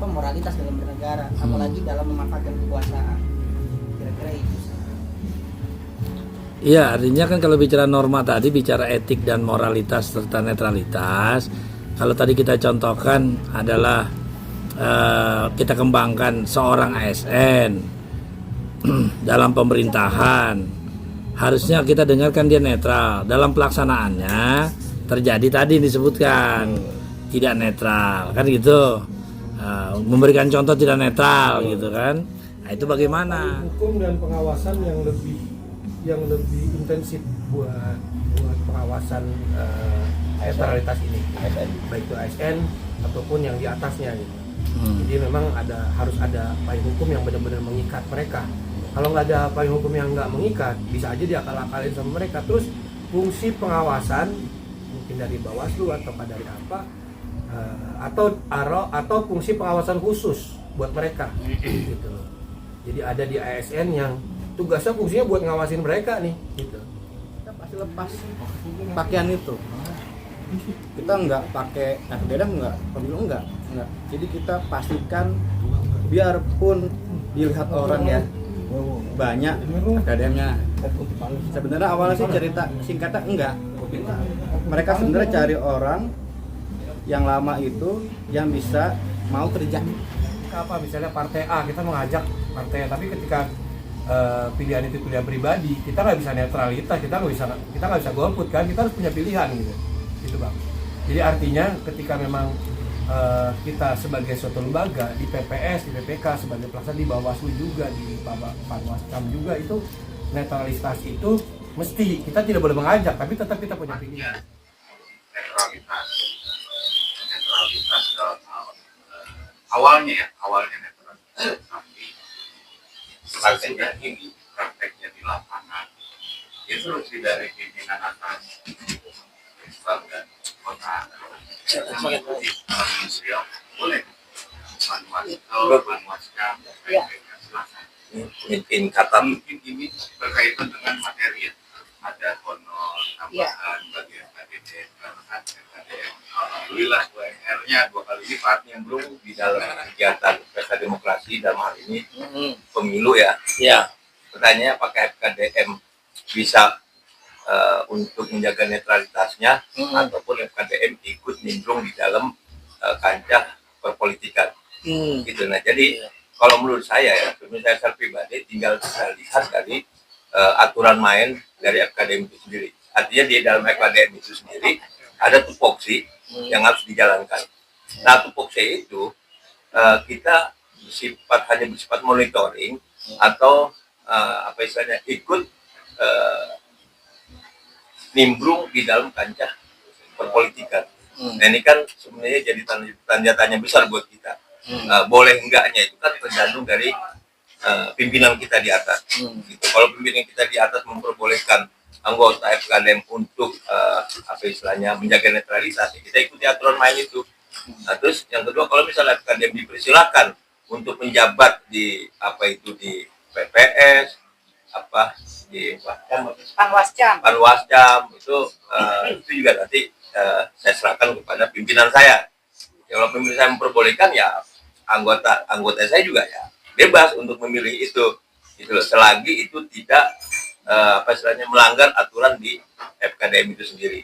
moralitas dalam bernegara, apalagi dalam memanfaatkan kekuasaan. Kira-kira itu. Iya, artinya kan kalau bicara norma tadi bicara etik dan moralitas serta netralitas. Kalau tadi kita contohkan adalah kita kembangkan seorang ASN dalam pemerintahan, harusnya kita dengarkan dia netral. Dalam pelaksanaannya terjadi tadi disebutkan tidak netral, kan gitu. Memberikan contoh tidak netral gitu kan. Nah, itu bagaimana? Hukum dan pengawasan yang lebih intensif buat pengawasan netralitas ini, baik itu ASN ataupun yang di atasnya gitu. Jadi memang harus ada payung hukum yang benar-benar mengikat mereka. Kalau nggak ada payung hukum yang nggak mengikat, bisa aja diakal-akalin sama mereka. Terus fungsi pengawasan mungkin dari Bawaslu atau dari apa, atau fungsi pengawasan khusus buat mereka gitu. Jadi ada di ASN yang tugasnya fungsinya buat ngawasin mereka nih gitu. Kita pasti lepas pakaian itu, kita nggak pakai FDM, nggak pemilu, nggak. Jadi kita pastikan biarpun dilihat orang ya banyak akademnya, sebenarnya awalnya sih cerita singkatnya enggak, mereka sebenarnya cari orang yang lama itu yang bisa mau kerja. Apa misalnya partai A, kita mengajak partai, tapi ketika pilihan itu pilihan pribadi, kita nggak bisa netralitas, kita nggak bisa golput kan, kita harus punya pilihan gitu bang. Jadi artinya ketika memang kita sebagai suatu lembaga di PPS, di PPK sebagai pelaksana, di Bawaslu juga, di Panwascam juga, itu netralitas itu mesti kita tidak boleh mengajak, tapi tetap kita punya pilihan. Netralitas awalnya netralitas, tapi prakteknya ini, prakteknya di lapangan itu harus dari pimpinan atas, Islam dan kota. Manusia boleh Panwascam, mungkin ini berkaitan dengan materi ya, ada honor tambahan bagian KDM, alhamdulillah UMR-nya 2 kali lipat yang belum di dalam kegiatan pesta demokrasi dalam hal ini pemilu ya. Ya, pertanyaannya apakah FKDM bisa untuk menjaga netralitasnya ataupun FKDM ikut nimbrung di dalam kancah perpolitikan gitu. Nah jadi kalau menurut saya ya, misalnya saya pribadi tinggal kita lihat dari aturan main dari FKDM itu sendiri. Artinya di dalam FKDM itu sendiri ada tupoksi yang harus dijalankan. Nah tupoksi itu kita hanya bersifat monitoring atau apa istilahnya ikut nimbrung di dalam kancah perpolitikan. Nah ini kan sebenarnya jadi tanda tanya besar buat kita. Boleh enggaknya itu kan tergantung dari pimpinan kita di atas. Gitu. Kalau pimpinan kita di atas memperbolehkan anggota FKDM untuk apa istilahnya menjaga netralitas, kita ikuti aturan main itu. Nah, terus yang kedua, kalau misalnya FKDM dipersilakan untuk menjabat di apa itu di PPS, apa di Panwascam itu juga nanti saya serahkan kepada pimpinan saya. Kalau pimpinan saya memperbolehkan ya anggota saya juga ya bebas untuk memilih itu selagi itu tidak apa istilahnya melanggar aturan di FKDM itu sendiri.